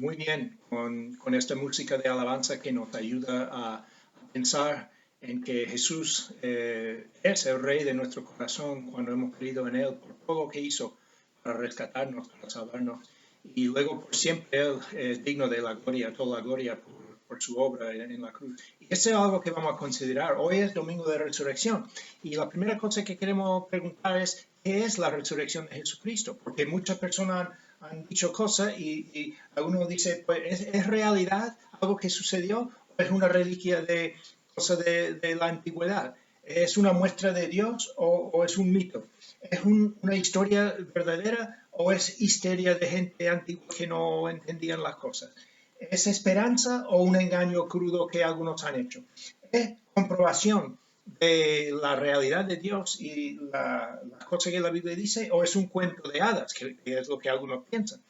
muy bien con esta música de alabanza que nos ayuda a pensar en que Jesús es el Rey de nuestro corazón cuando hemos creído en Él por todo lo que hizo para rescatarnos, para salvarnos. Y luego por siempre Él es digno de la gloria, toda la gloria por su obra en la cruz. Y eso es algo que vamos a considerar. Hoy es Domingo de Resurrección. Y la primera cosa que queremos preguntar es, ¿qué es la resurrección de Jesucristo? Porque muchas personas han dicho cosas y algunos dicen, pues, ¿es realidad algo que sucedió o es una reliquia de cosas de la antigüedad? ¿Es una muestra de Dios o es un mito? ¿Es una historia verdadera o es histeria de gente antigua que no entendían las cosas? ¿Es esperanza o un engaño crudo que algunos han hecho? ¿Es comprobación de la realidad de Dios y las cosas que la Biblia dice o es un cuento de hadas, que es lo que algunos piensan?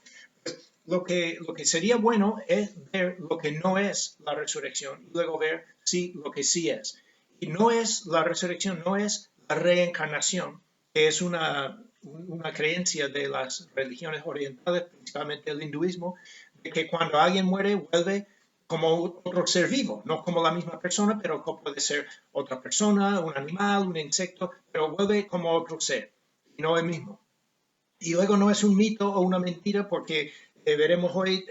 Pues lo que sería bueno es ver lo que no es la resurrección y luego ver si lo que sí es. Y no es la resurrección, no es la reencarnación, que es una creencia de las religiones orientales, principalmente el hinduismo, de que cuando alguien muere vuelve como otro ser vivo, no como la misma persona, pero puede ser otra persona, un animal, un insecto, pero vuelve como otro ser, y no el mismo. Y luego no es un mito o una mentira porque veremos hoy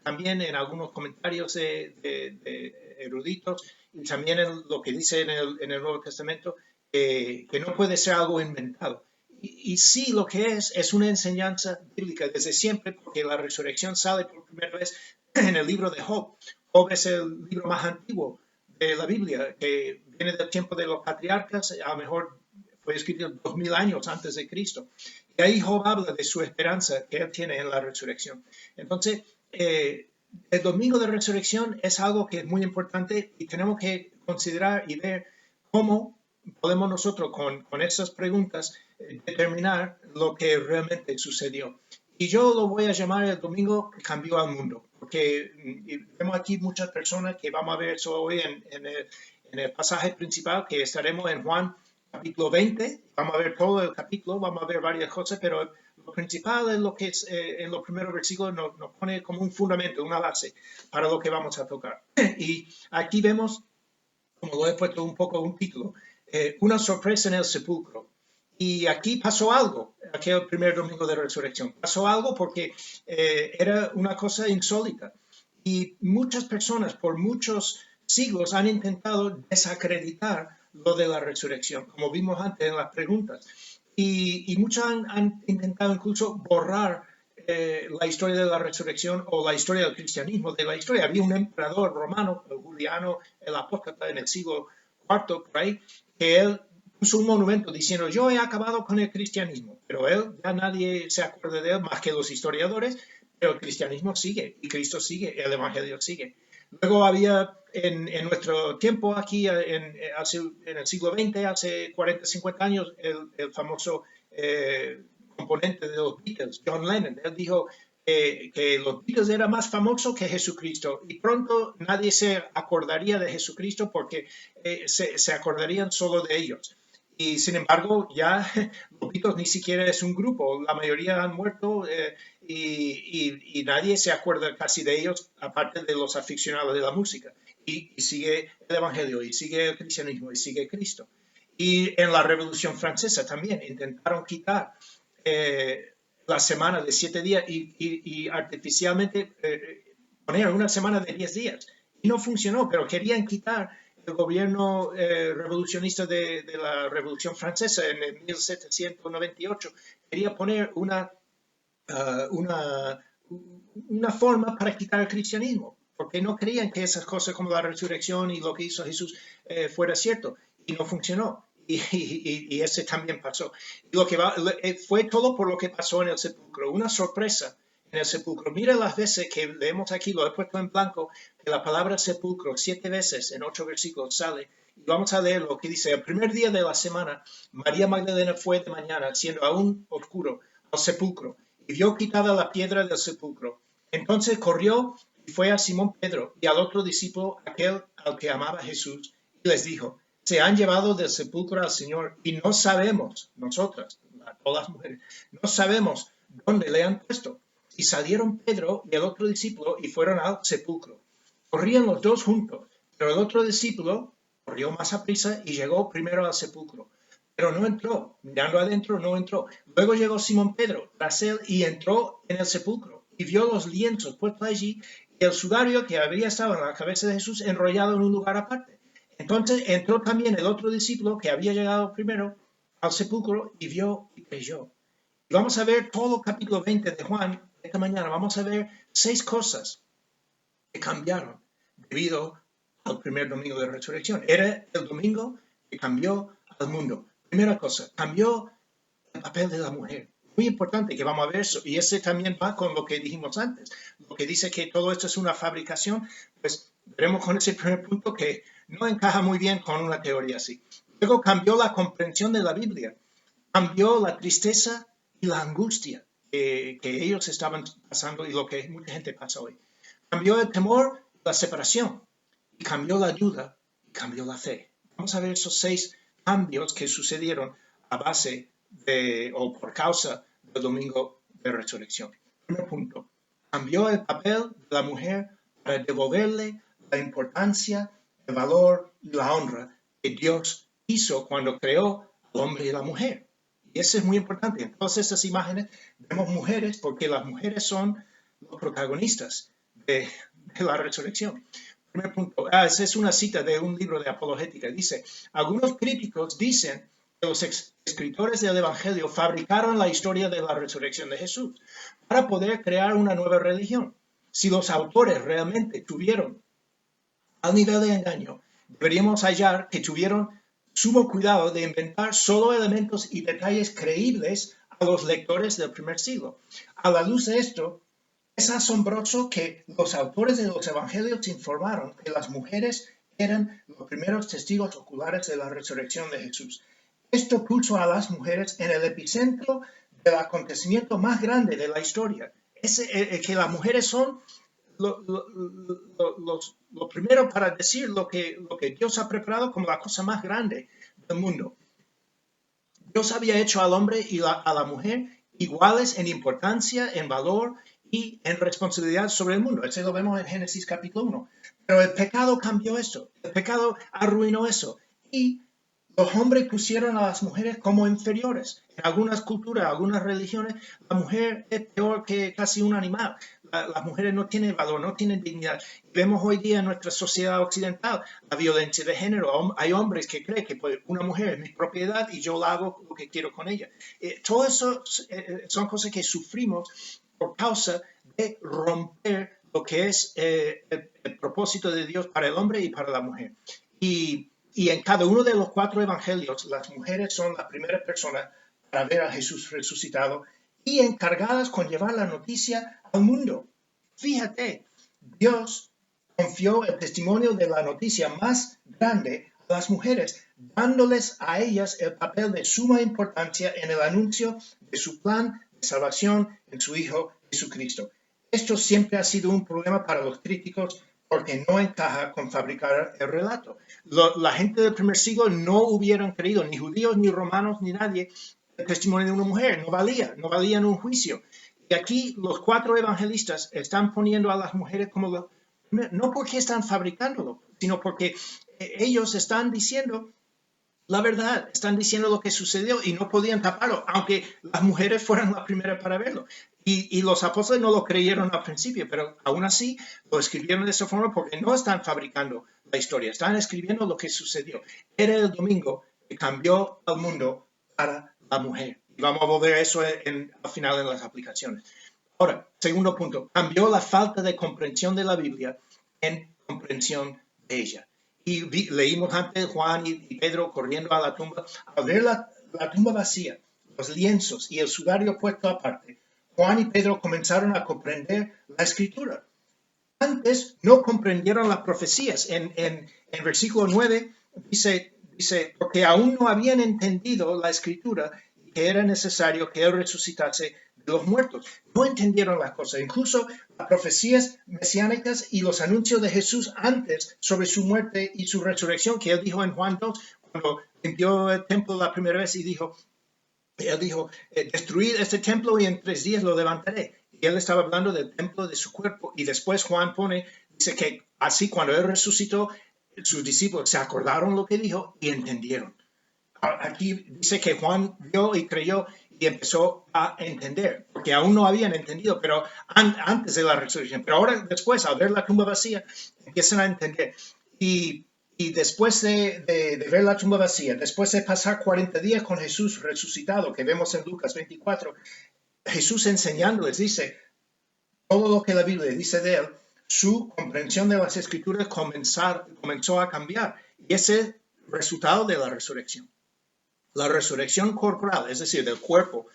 también en algunos comentarios de eruditos y también en lo que dice en el Nuevo Testamento que no puede ser algo inventado. Y sí, lo que es una enseñanza bíblica desde siempre, porque la resurrección sale por primera vez en el libro de Job. Job es el libro más antiguo de la Biblia, que viene del tiempo de los patriarcas, a lo mejor fue escrito 2000 años antes de Cristo. Y ahí Job habla de su esperanza que él tiene en la resurrección. Entonces, el domingo de resurrección es algo que es muy importante y tenemos que considerar y ver cómo podemos nosotros con esas preguntas determinar lo que realmente sucedió. Y yo lo voy a llamar el domingo que cambió al mundo, porque vemos aquí muchas personas que vamos a ver eso hoy en el pasaje principal, que estaremos en Juan capítulo 20, vamos a ver todo el capítulo, vamos a ver varias cosas, pero lo principal es lo que es, en los primeros versículos nos pone como un fundamento, una base para lo que vamos a tocar. Y aquí vemos, como lo he puesto un poco un título, una sorpresa en el sepulcro. Y aquí pasó algo, aquel primer domingo de resurrección. Pasó algo porque era una cosa insólita. Y muchas personas por muchos siglos han intentado desacreditar lo de la resurrección, como vimos antes en las preguntas. Y muchos han intentado incluso borrar la historia de la resurrección o la historia del cristianismo de la historia. Había un emperador romano, Juliano el Apóstata, en el siglo IV, por ahí, que él puso un monumento diciendo, yo he acabado con el cristianismo, pero él, ya nadie se acuerda de él más que los historiadores, pero el cristianismo sigue, y Cristo sigue, el evangelio sigue. Luego había en nuestro tiempo aquí, en el siglo XX, hace 40, 50 años, el famoso componente de los Beatles, John Lennon, él dijo que los Beatles eran más famosos que Jesucristo y pronto nadie se acordaría de Jesucristo porque se acordarían solo de ellos. Y sin embargo, ya los Beatles ni siquiera es un grupo, la mayoría han muerto y nadie se acuerda casi de ellos, aparte de los aficionados de la música. Y sigue el Evangelio, y sigue el cristianismo, y sigue Cristo. Y en la Revolución Francesa también intentaron quitar la semana de 7 días y artificialmente poner una semana de 10 días. Y no funcionó, pero querían quitar el gobierno revolucionista de la Revolución Francesa en el 1798 quería poner una forma para quitar el cristianismo, porque no creían que esas cosas como la resurrección y lo que hizo Jesús fuera cierto, y no funcionó. Y ese también pasó. Y fue todo por lo que pasó en el sepulcro, una sorpresa en el sepulcro. Mira las veces que leemos aquí, lo he puesto en blanco, que la palabra sepulcro 7 veces en 8 versículos sale. Y vamos a leer lo que dice. El primer día de la semana, María Magdalena fue de mañana, siendo aún oscuro, al sepulcro, y vio quitada la piedra del sepulcro. Entonces corrió y fue a Simón Pedro y al otro discípulo, aquel al que amaba Jesús, y les dijo, se han llevado del sepulcro al Señor y no sabemos, nosotras, todas las mujeres, no sabemos dónde le han puesto. Y salieron Pedro y el otro discípulo y fueron al sepulcro. Corrían los dos juntos, pero el otro discípulo corrió más aprisa y llegó primero al sepulcro. Pero no entró, mirando adentro no entró. Luego llegó Simón Pedro tras él y entró en el sepulcro y vio los lienzos puestos allí y el sudario que había estado en la cabeza de Jesús enrollado en un lugar aparte. Entonces entró también el otro discípulo que había llegado primero al sepulcro y vio y creyó. Y vamos a ver todo el capítulo 20 de Juan esta mañana. Vamos a ver 6 cosas que cambiaron debido al primer domingo de resurrección. Era el domingo que cambió al mundo. Primera cosa, cambió el papel de la mujer. Muy importante que vamos a ver eso. Y ese también va con lo que dijimos antes. Lo que dice que todo esto es una fabricación, pues veremos con ese primer punto que no encaja muy bien con una teoría así. Luego cambió la comprensión de la Biblia. Cambió la tristeza y la angustia que ellos estaban pasando y lo que mucha gente pasa hoy. Cambió el temor, la separación, y cambió la duda, y cambió la fe. Vamos a ver esos 6 cambios que sucedieron a base de, o por causa del domingo de resurrección. Primer punto, cambió el papel de la mujer para devolverle la importancia, el valor y la honra que Dios hizo cuando creó al hombre y la mujer. Y eso es muy importante. En todas estas imágenes vemos mujeres porque las mujeres son los protagonistas de la resurrección. Primer punto. Esa es una cita de un libro de apologética. Dice, algunos críticos dicen que los escritores del Evangelio fabricaron la historia de la resurrección de Jesús para poder crear una nueva religión. Si los autores realmente tuvieron al nivel de engaño, deberíamos hallar que tuvieron sumo cuidado de inventar solo elementos y detalles creíbles a los lectores del primer siglo. A la luz de esto, es asombroso que los autores de los evangelios informaron que las mujeres eran los primeros testigos oculares de la resurrección de Jesús. Esto puso a las mujeres en el epicentro del acontecimiento más grande de la historia. Que las mujeres son lo primero para decir lo que Dios ha preparado como la cosa más grande del mundo. Dios había hecho al hombre y a la mujer iguales en importancia, en valor y en responsabilidad sobre el mundo. Eso lo vemos en Génesis capítulo 1. Pero el pecado cambió esto. El pecado arruinó eso. Y los hombres pusieron a las mujeres como inferiores. En algunas culturas, algunas religiones, la mujer es peor que casi un animal. Las mujeres no tienen valor, no tienen dignidad. Vemos hoy día en nuestra sociedad occidental la violencia de género. Hay hombres que creen que pues, una mujer es mi propiedad y yo la hago lo que quiero con ella. Todo eso son cosas que sufrimos por causa de romper lo que es el propósito de Dios para el hombre y para la mujer. Y en cada uno de los 4 evangelios, las mujeres son las primeras personas para ver a Jesús resucitado y encargadas con llevar la noticia al mundo. Fíjate, Dios confió el testimonio de la noticia más grande a las mujeres, dándoles a ellas el papel de suma importancia en el anuncio de su plan de salvación en su Hijo Jesucristo. Esto siempre ha sido un problema para los críticos porque no encaja con fabricar el relato. La gente del primer siglo no hubieran creído, ni judíos, ni romanos, ni nadie, el testimonio de una mujer. No valía en un juicio. Y aquí los 4 evangelistas están poniendo a las mujeres como, no porque están fabricándolo, sino porque ellos están diciendo la verdad, están diciendo lo que sucedió y no podían taparlo, aunque las mujeres fueran las primeras para verlo. Y los apóstoles no lo creyeron al principio, pero aún así lo escribieron de esa forma porque no están fabricando la historia, están escribiendo lo que sucedió. Era el domingo que cambió el mundo para la mujer. Y vamos a volver a eso al final en las aplicaciones. Ahora, segundo punto, cambió la falta de comprensión de la Biblia en comprensión de ella. Y leímos antes Juan y Pedro corriendo a la tumba. Al ver la tumba vacía, los lienzos y el sudario puesto aparte, Juan y Pedro comenzaron a comprender la escritura. Antes no comprendieron las profecías. En versículo 9 dice, porque aún no habían entendido la escritura que era necesario que él resucitase de los muertos. No entendieron las cosas. Incluso las profecías mesiánicas y los anuncios de Jesús antes sobre su muerte y su resurrección, que él dijo en Juan 2, cuando limpió el templo la primera vez y él dijo, destruid este templo y en 3 días lo levantaré. y él estaba hablando del templo de su cuerpo. Y después Juan dice que así cuando él resucitó, sus discípulos se acordaron lo que dijo y entendieron. Aquí dice que Juan vio y creyó y empezó a entender, porque aún no habían entendido, pero antes de la resurrección. Pero ahora, después, al ver la tumba vacía, empiezan a entender. Y después de ver la tumba vacía, después de pasar 40 días con Jesús resucitado, que vemos en Lucas 24, Jesús enseñándoles, dice, todo lo que la Biblia dice de él, su comprensión de las Escrituras comenzó a cambiar. Y ese es el resultado de la resurrección. La resurrección corporal, es decir, del cuerpo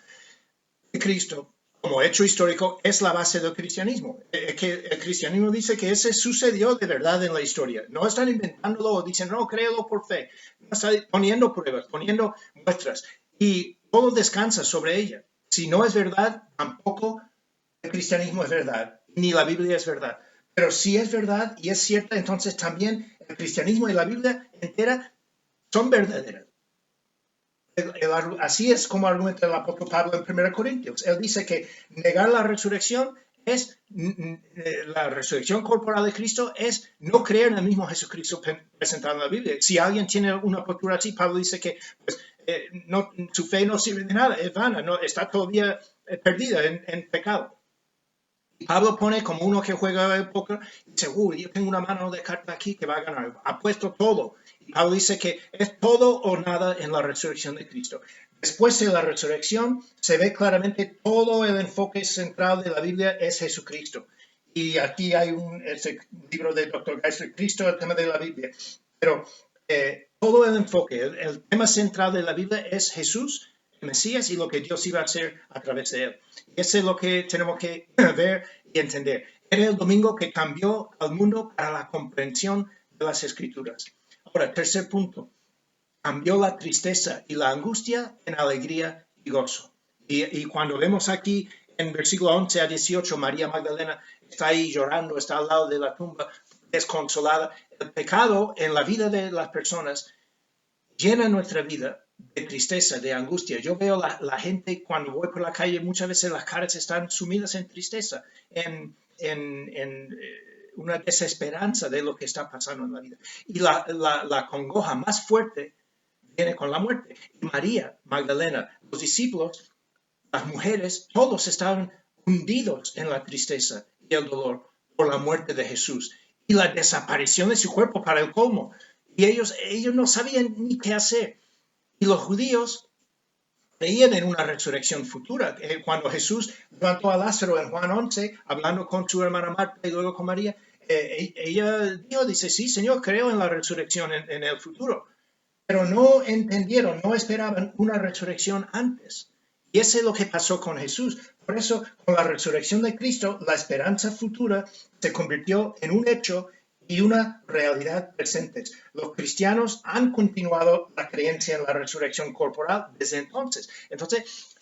de Cristo, como hecho histórico, es la base del cristianismo. El cristianismo dice que ese sucedió de verdad en la historia. No están inventándolo o dicen, no, créelo por fe. No están poniendo pruebas, poniendo muestras. Y todo descansa sobre ella. Si no es verdad, tampoco el cristianismo es verdad, ni la Biblia es verdad. Pero si es verdad y es cierta, entonces también el cristianismo y la Biblia entera son verdaderas. Así es como argumenta el apóstol Pablo en 1 Corintios. Él dice que negar la resurrección la resurrección corporal de Cristo es no creer en el mismo Jesucristo presentado en la Biblia. Si alguien tiene una postura así, Pablo dice que pues, su fe no sirve de nada, es vana, no, está todavía perdida en pecado. Pablo pone como uno que juega el póker y dice, yo tengo una mano de carta aquí que va a ganar, apuesto todo. Y Pablo dice que es todo o nada en la resurrección de Cristo. Después de la resurrección se ve claramente todo el enfoque central de la Biblia es Jesucristo. Y aquí hay ese libro de Dr. Geisler, Cristo, el tema de la Biblia. Pero todo el enfoque, el tema central de la Biblia es Jesús, el Mesías y lo que Dios iba a hacer a través de él. Y eso es lo que tenemos que ver y entender. Era el domingo que cambió al mundo para la comprensión de las Escrituras. Ahora, tercer punto. Cambió la tristeza y la angustia en alegría y gozo. Y cuando vemos aquí en versículo 11 a 18, María Magdalena está ahí llorando, está al lado de la tumba, desconsolada. El pecado en la vida de las personas llena nuestra vida de tristeza, de angustia. Yo veo la gente cuando voy por la calle, muchas veces las caras están sumidas en tristeza, en una desesperanza de lo que está pasando en la vida. Y la congoja más fuerte viene con la muerte. Y María Magdalena, los discípulos, las mujeres, todos estaban hundidos en la tristeza y el dolor por la muerte de Jesús y la desaparición de su cuerpo para el colmo. Y ellos no sabían ni qué hacer. Y los judíos creían en una resurrección futura. Cuando Jesús levantó a Lázaro en Juan 11, hablando con su hermana Marta y luego con María, ella dice, sí, Señor, creo en la resurrección en el futuro. Pero no entendieron, no esperaban una resurrección antes. Y eso es lo que pasó con Jesús. Por eso, con la resurrección de Cristo, la esperanza futura se convirtió en un hecho y una realidad presente. Los cristianos han continuado la creencia en la resurrección corporal desde entonces. Entonces,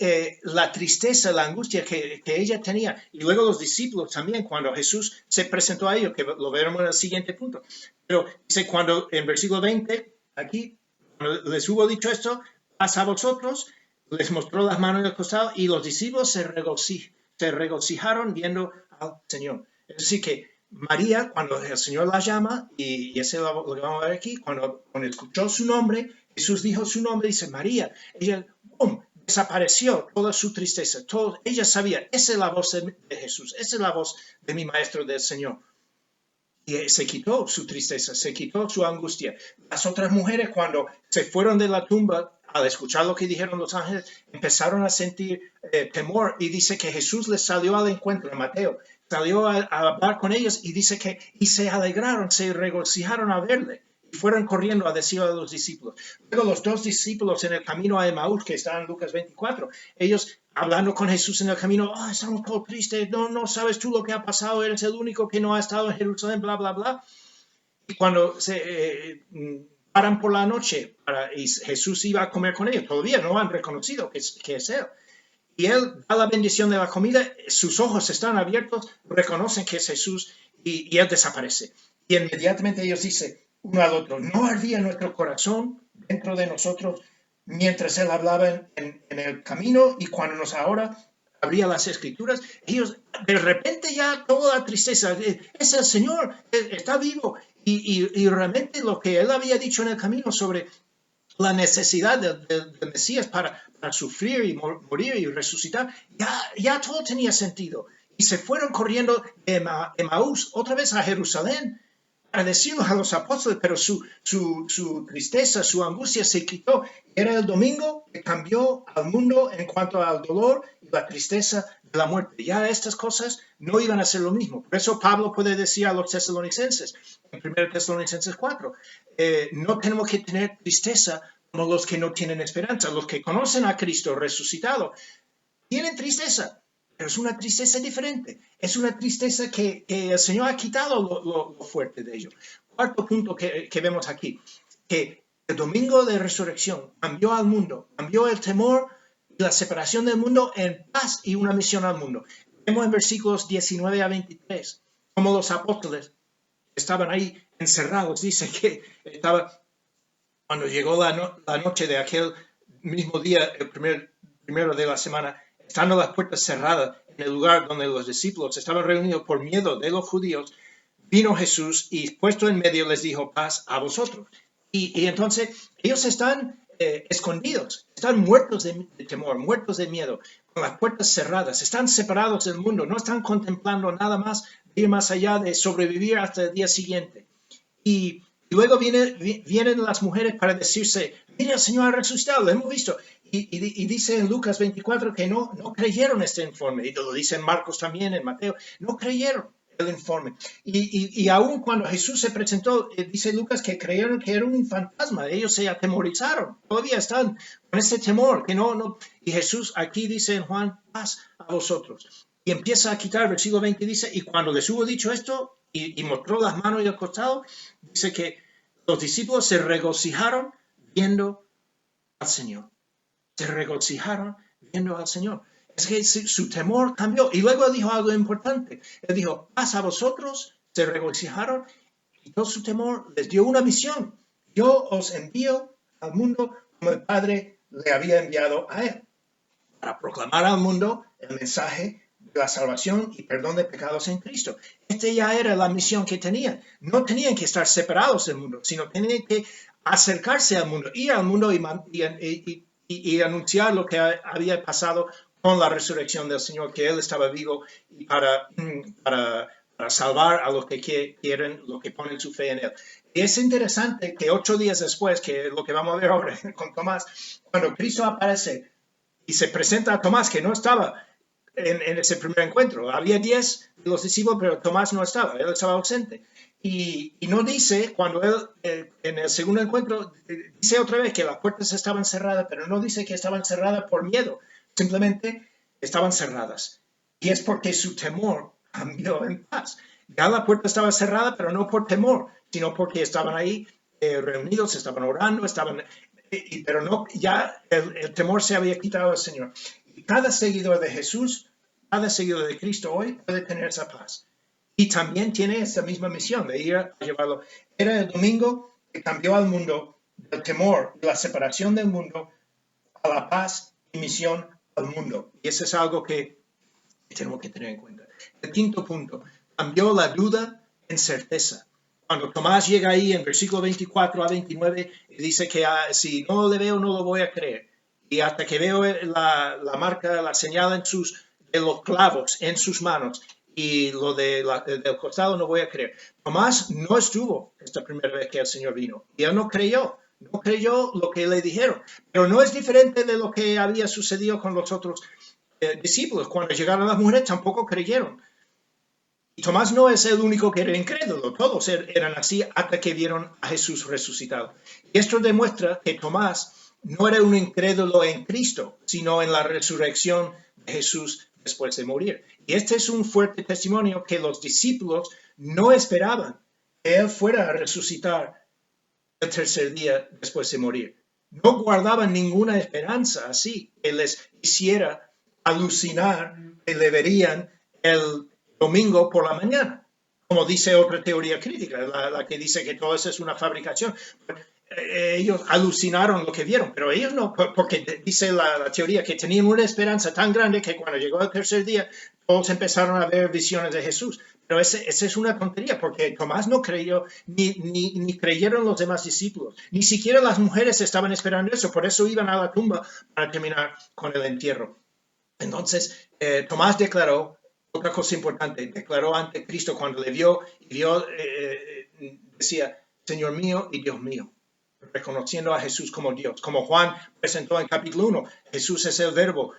la tristeza, la angustia que ella tenía, y luego los discípulos también, cuando Jesús se presentó a ellos, que lo veremos en el siguiente punto. Pero dice cuando en versículo 20, aquí, cuando les hubo dicho esto, pasa a vosotros, les mostró las manos del costado y los discípulos se regocijaron viendo al Señor. Es decir, que María, cuando el Señor la llama, y ese lo que vamos a ver aquí, cuando escuchó su nombre, Jesús dijo su nombre, dice María, ella, ¡pum!, desapareció toda su tristeza, ella sabía, esa es la voz de Jesús, esa es la voz de mi Maestro, del Señor. Y se quitó su tristeza, se quitó su angustia. Las otras mujeres, cuando se fueron de la tumba, al escuchar lo que dijeron los ángeles, empezaron a sentir temor, y dice que Jesús les salió al encuentro, en Mateo, salió a hablar con ellos y dice que se alegraron, se regocijaron a verle y fueron corriendo a decirle a los discípulos. Luego los dos discípulos en el camino a Emaús, que está en Lucas 24, ellos hablando con Jesús en el camino, estamos todos tristes, no sabes tú lo que ha pasado, eres el único que no ha estado en Jerusalén, bla, bla, bla. Y cuando se paran por la noche y Jesús iba a comer con ellos, todavía no han reconocido que es él. Y él da la bendición de la comida, sus ojos están abiertos, reconocen que es Jesús y él desaparece. Y inmediatamente ellos dicen uno al otro, ¿no ardía nuestro corazón dentro de nosotros mientras él hablaba en el camino y cuando nos ahora abría las escrituras, ellos de repente ya toda la tristeza, es el Señor, está vivo. Y realmente lo que él había dicho en el camino sobre la necesidad del Mesías para sufrir y morir y resucitar, ya todo tenía sentido. Y se fueron corriendo de Emaús otra vez a Jerusalén para decirlo a los apóstoles, pero su tristeza, su angustia se quitó. Era el domingo que cambió al mundo en cuanto al dolor y la tristeza de la muerte. Ya estas cosas no iban a ser lo mismo. Por eso Pablo puede decir a los tesalonicenses, en 1 Tesalonicenses 4, no tenemos que tener tristeza como los que no tienen esperanza. Los que conocen a Cristo resucitado tienen tristeza, pero es una tristeza diferente. Es una tristeza que el Señor ha quitado lo fuerte de ello. Cuarto punto que vemos aquí, que el domingo de resurrección cambió al mundo, cambió el temor y la separación del mundo en paz y una misión al mundo. Vemos en versículos 19 a 23, como los apóstoles estaban ahí encerrados. Dice que cuando llegó la noche de aquel mismo día, el primero de la semana, estando las puertas cerradas en el lugar donde los discípulos estaban reunidos por miedo de los judíos, vino Jesús y puesto en medio les dijo, paz a vosotros. Y entonces ellos están escondidos, están muertos de temor, muertos de miedo, con las puertas cerradas, están separados del mundo, no están contemplando nada más, ir más allá de sobrevivir hasta el día siguiente. Y luego vienen las mujeres para decirse, mira, el Señor ha resucitado, lo hemos visto. Y dice en Lucas 24 que no creyeron este informe. Y lo dice en Marcos también, en Mateo. No creyeron el informe. Y aún cuando Jesús se presentó, dice Lucas que creyeron que era un fantasma. Ellos se atemorizaron. Todavía están con ese temor. Y Jesús aquí dice en Juan, paz a vosotros. Y empieza a quitar, versículo 20 dice, y cuando les hubo dicho esto, y mostró las manos y el costado, dice que los discípulos se regocijaron viendo al Señor. Se regocijaron viendo al Señor. Es que su temor cambió. Y luego dijo algo importante. Él dijo, paz a vosotros, se regocijaron y todo su temor les dio una misión. Yo os envío al mundo como el Padre le había enviado a él, para proclamar al mundo el mensaje de la salvación y perdón de pecados en Cristo. Ya era la misión que tenían. No tenían que estar separados del mundo, sino tenían que acercarse al mundo, ir al mundo y anunciar lo que había pasado con la resurrección del Señor, que Él estaba vivo y para salvar a los que quieren, los que ponen su fe en Él. Y es interesante que 8 días después, que lo que vamos a ver ahora con Tomás, cuando Cristo aparece y se presenta a Tomás, que no estaba en ese primer encuentro. Había 10 de los discípulos, pero Tomás no estaba, él estaba ausente. Y no dice, cuando él, en el segundo encuentro, dice otra vez que las puertas estaban cerradas, pero no dice que estaban cerradas por miedo, simplemente estaban cerradas. Y es porque su temor cambió en paz. Ya la puerta estaba cerrada, pero no por temor, sino porque estaban ahí reunidos, estaban orando, pero no, ya el temor se había quitado al Señor. Y cada seguidor de Jesús, cada seguidor de Cristo hoy puede tener esa paz. Y también tiene esa misma misión de ir a llevarlo. Era el domingo que cambió al mundo del temor, de la separación del mundo, a la paz y misión al mundo. Y eso es algo que tenemos que tener en cuenta. El quinto punto, cambió la duda en certeza. Cuando Tomás llega ahí en versículo 24 a 29, dice que si no le veo, no lo voy a creer. Y hasta que veo la marca, la señal de los clavos en sus manos y lo del costado, no voy a creer. Tomás no estuvo esta primera vez que el Señor vino. Y él no creyó lo que le dijeron. Pero no es diferente de lo que había sucedido con los otros discípulos. Cuando llegaron las mujeres tampoco creyeron. Y Tomás no es el único que era incrédulo, todos eran así hasta que vieron a Jesús resucitado. Y esto demuestra que Tomás no era un incrédulo en Cristo, sino en la resurrección de Jesús después de morir. Y este es un fuerte testimonio que los discípulos no esperaban que Él fuera a resucitar el tercer día después de morir. No guardaban ninguna esperanza así que les hiciera alucinar que le verían el domingo por la mañana, como dice otra teoría crítica, la que dice que todo eso es una fabricación. ellos alucinaron lo que vieron, pero ellos no, porque dice la teoría que tenían una esperanza tan grande que cuando llegó el tercer día, todos empezaron a ver visiones de Jesús. Pero esa es una tontería, porque Tomás no creyó, ni creyeron los demás discípulos, ni siquiera las mujeres estaban esperando eso, por eso iban a la tumba para terminar con el entierro. Entonces, Tomás declaró, otra cosa importante, declaró ante Cristo cuando le vio, decía, Señor mío y Dios mío, reconociendo a Jesús como Dios. Como Juan presentó en capítulo 1, Jesús es el verbo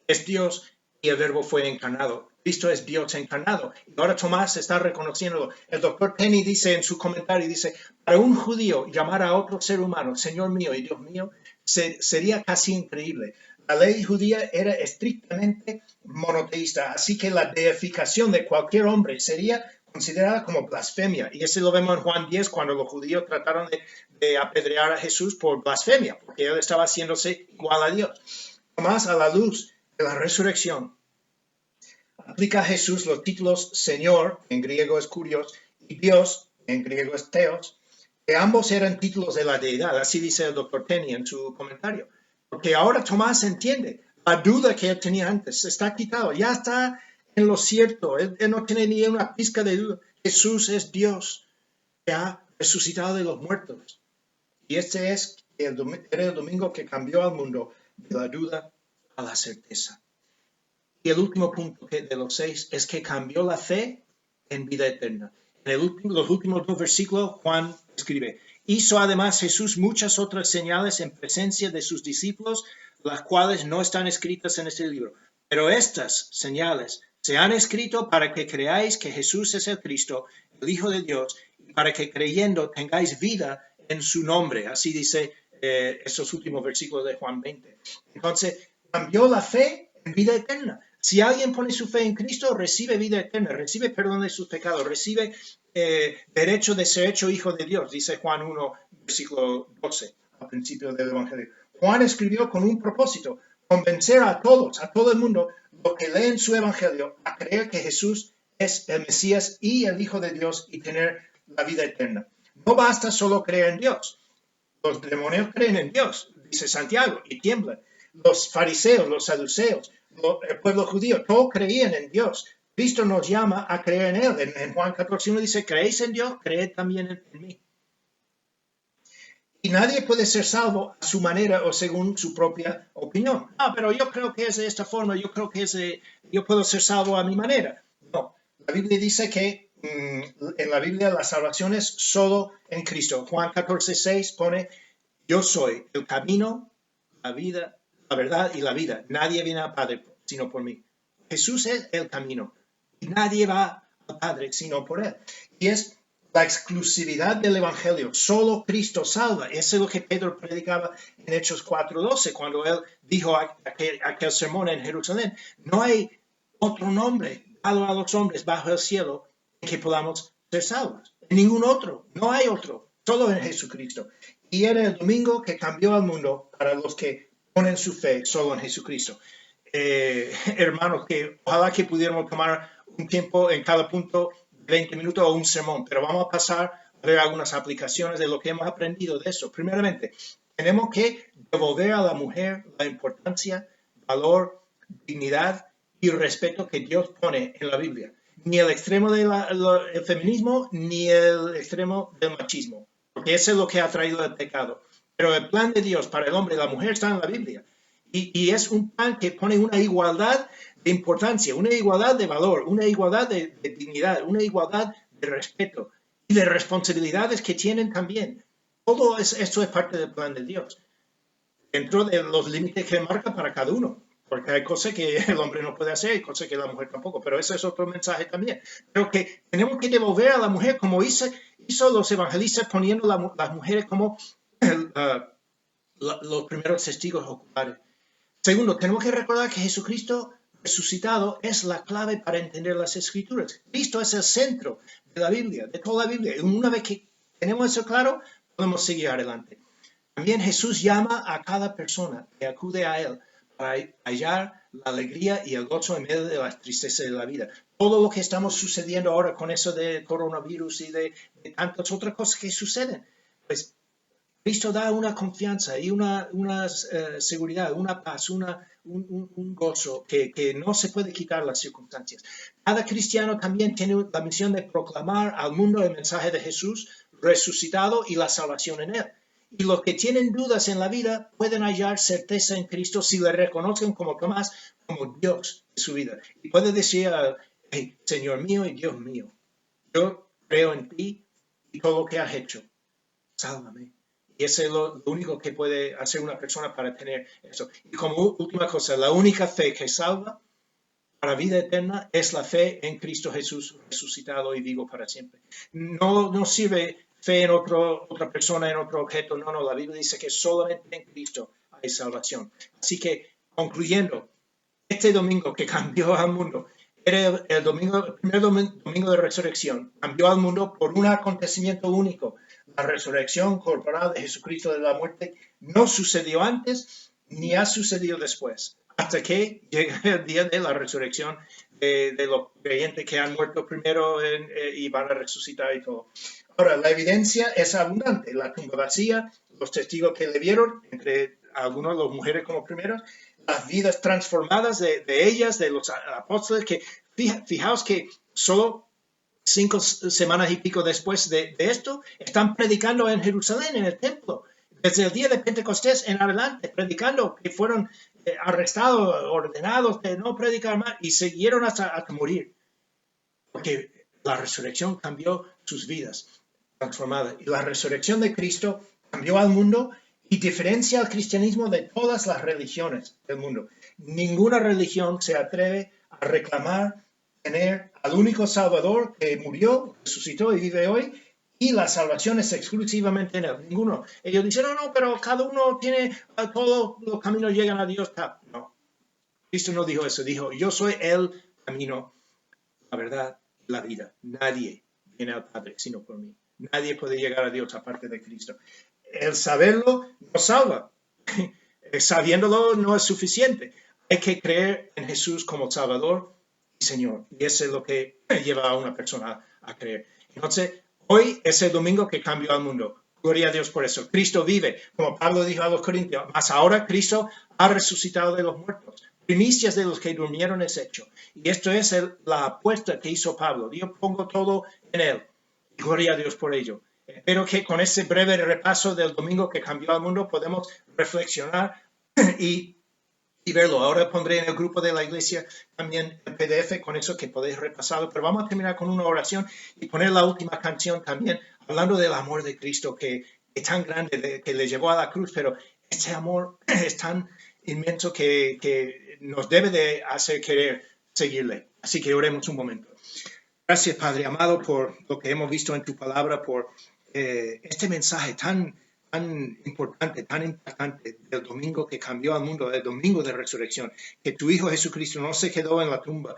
es Dios y el verbo fue encarnado. Cristo es Dios encarnado. Y ahora Tomás está reconociéndolo. El doctor Penny dice en su comentario, dice, para un judío llamar a otro ser humano, Señor mío y Dios mío, sería casi increíble. La ley judía era estrictamente monoteísta, así que la deificación de cualquier hombre sería considerada como blasfemia. Y eso lo vemos en Juan 10, cuando los judíos trataron de apedrear a Jesús por blasfemia, porque él estaba haciéndose igual a Dios. Tomás, a la luz de la resurrección, aplica a Jesús los títulos Señor, en griego es Kurios, y Dios, en griego es Theos, que ambos eran títulos de la deidad. Así dice el doctor Penny en su comentario. Porque ahora Tomás entiende la duda que él tenía antes, está quitado, ya está en lo cierto, él no tiene ni una pizca de duda. Jesús es Dios, que ha resucitado de los muertos. Y este era el domingo que cambió al mundo de la duda a la certeza. Y el último punto de los 6 es que cambió la fe en vida eterna. En los últimos 2 versículos, Juan escribe, hizo además Jesús muchas otras señales en presencia de sus discípulos, las cuales no están escritas en este libro. Pero estas señales se han escrito para que creáis que Jesús es el Cristo, el Hijo de Dios, y para que creyendo tengáis vida en su nombre. Así dice esos últimos versículos de Juan 20. Entonces, cambió la fe en vida eterna. Si alguien pone su fe en Cristo, recibe vida eterna, recibe perdón de sus pecados, recibe derecho de ser hecho hijo de Dios, dice Juan 1, versículo 12, al principio del Evangelio. Juan escribió con un propósito, convencer a todos, a todo el mundo, los que leen su Evangelio, a creer que Jesús es el Mesías y el Hijo de Dios y tener la vida eterna. No basta solo creer en Dios. Los demonios creen en Dios, dice Santiago, y tiemblan. Los fariseos, los saduceos, el pueblo judío, todos creían en Dios. Cristo nos llama a creer en Él. En Juan 14:1 dice, ¿creéis en Dios? Creed también en mí. Y nadie puede ser salvo a su manera o según su propia opinión. Pero yo creo que es de esta forma, yo creo que yo puedo ser salvo a mi manera. No, la Biblia dice que en la Biblia la salvación es solo en Cristo. Juan 14:6 pone, yo soy el camino, la vida, la verdad y la vida. Nadie viene al Padre sino por mí. Jesús es el camino. Y nadie va al Padre sino por Él. Y es la exclusividad del Evangelio. Solo Cristo salva. Eso es lo que Pedro predicaba en Hechos 4:12, cuando él dijo aquel sermón en Jerusalén. No hay otro nombre dado a los hombres bajo el cielo en que podamos ser salvos. En ningún otro. No hay otro. Solo en Jesucristo. Y era el domingo que cambió al mundo para los que ponen su fe solo en Jesucristo. Hermanos, que ojalá que pudiéramos tomar un tiempo en cada punto, 20 minutos o un sermón, pero vamos a pasar a ver algunas aplicaciones de lo que hemos aprendido de eso. Primeramente, tenemos que devolver a la mujer la importancia, valor, dignidad y respeto que Dios pone en la Biblia. Ni el extremo del feminismo, ni el extremo del machismo, porque eso es lo que ha traído el pecado. Pero el plan de Dios para el hombre y la mujer está en la Biblia. Y es un plan que pone una igualdad de importancia, una igualdad de valor, una igualdad de dignidad, una igualdad de respeto y de responsabilidades que tienen también. Todo esto es parte del plan de Dios, dentro de los límites que marca para cada uno, porque hay cosas que el hombre no puede hacer y cosas que la mujer tampoco, pero ese es otro mensaje también. Pero que tenemos que devolver a la mujer como hizo los evangelistas, poniendo las mujeres como los primeros testigos oculares. Segundo, tenemos que recordar que Jesucristo resucitado es la clave para entender las Escrituras. Cristo es el centro de la Biblia, de toda la Biblia. Y una vez que tenemos eso claro, podemos seguir adelante. También Jesús llama a cada persona que acude a Él para hallar la alegría y el gozo en medio de las tristezas de la vida. Todo lo que estamos sucediendo ahora con eso de coronavirus y de tantas otras cosas que suceden, pues Cristo da una confianza y una seguridad, una paz, un gozo que no se puede quitar las circunstancias. Cada cristiano también tiene la misión de proclamar al mundo el mensaje de Jesús resucitado y la salvación en él. Y los que tienen dudas en la vida pueden hallar certeza en Cristo si le reconocen como Tomás, como Dios de su vida. Y puede decir, hey, Señor mío y Dios mío, yo creo en ti y todo lo que has hecho. Sálvame. Y eso es lo único que puede hacer una persona para tener eso. Y como última cosa, la única fe que salva para vida eterna es la fe en Cristo Jesús resucitado y vivo para siempre. No sirve fe en otra persona, en otro objeto. No, la Biblia dice que solamente en Cristo hay salvación. Así que, concluyendo, este domingo que cambió al mundo, era el primer domingo de resurrección, cambió al mundo por un acontecimiento único. La resurrección corporal de Jesucristo de la muerte no sucedió antes ni ha sucedido después, hasta que llega el día de la resurrección de los creyentes que han muerto primero y van a resucitar y todo. Ahora, la evidencia es abundante. La tumba vacía, los testigos que le vieron, entre algunos de las mujeres como primeros, las vidas transformadas de ellas, de los apóstoles, que fijaos que solo 5 semanas y pico después de esto, están predicando en Jerusalén, en el templo, desde el día de Pentecostés en adelante, predicando, que fueron arrestados, ordenados de no predicar más, y siguieron hasta morir, porque la resurrección cambió sus vidas transformadas. Y la resurrección de Cristo cambió al mundo y diferencia al cristianismo de todas las religiones del mundo. Ninguna religión se atreve a reclamar tener al único Salvador que murió, resucitó y vive hoy, y la salvación es exclusivamente en él. Ninguno. Ellos dicen, no, pero cada uno tiene, todos los caminos llegan a Dios. No, Cristo no dijo eso, dijo, yo soy el camino, la verdad, la vida. Nadie viene al Padre sino por mí. Nadie puede llegar a Dios aparte de Cristo. El saberlo no salva. Sabiéndolo no es suficiente. Hay que creer en Jesús como Salvador y Señor. Y eso es lo que lleva a una persona a creer. Entonces, hoy es el domingo que cambió al mundo. Gloria a Dios por eso. Cristo vive, como Pablo dijo a los Corintios. Mas ahora Cristo ha resucitado de los muertos. Primicias de los que durmieron es hecho. Y esto es la apuesta que hizo Pablo. Yo pongo todo en él. Gloria a Dios por ello. Espero que con ese breve repaso del domingo que cambió al mundo podemos reflexionar y verlo. Ahora pondré en el grupo de la iglesia también el PDF con eso que podéis repasarlo. Pero vamos a terminar con una oración y poner la última canción también, hablando del amor de Cristo que es tan grande, que le llevó a la cruz, pero este amor es tan inmenso que nos debe de hacer querer seguirle. Así que oremos un momento. Gracias, Padre amado, por lo que hemos visto en tu palabra, por este mensaje tan importante, tan impactante del domingo que cambió al mundo, el domingo de resurrección, que tu Hijo Jesucristo no se quedó en la tumba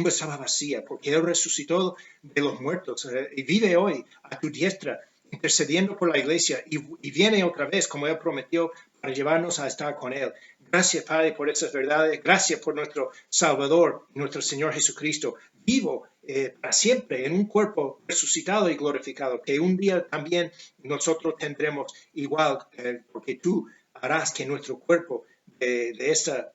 estaba vacía, porque Él resucitó de los muertos y vive hoy a tu diestra, intercediendo por la iglesia y viene otra vez, como Él prometió, para llevarnos a estar con Él. Gracias, Padre, por esas verdades. Gracias por nuestro Salvador, nuestro Señor Jesucristo, vivo para siempre en un cuerpo resucitado y glorificado, que un día también nosotros tendremos igual, porque tú harás que nuestro cuerpo de esta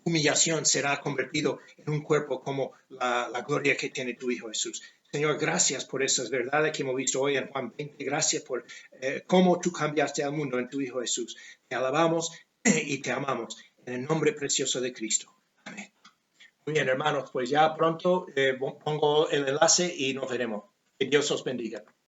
humillación será convertido en un cuerpo como la gloria que tiene tu Hijo Jesús. Señor, gracias por esas verdades que hemos visto hoy en Juan 20. Gracias por cómo tú cambiaste al mundo en tu Hijo Jesús. Te alabamos y te amamos en el nombre precioso de Cristo. Amén. Muy bien, hermanos, pues ya pronto pongo el enlace y nos veremos. Que Dios os bendiga.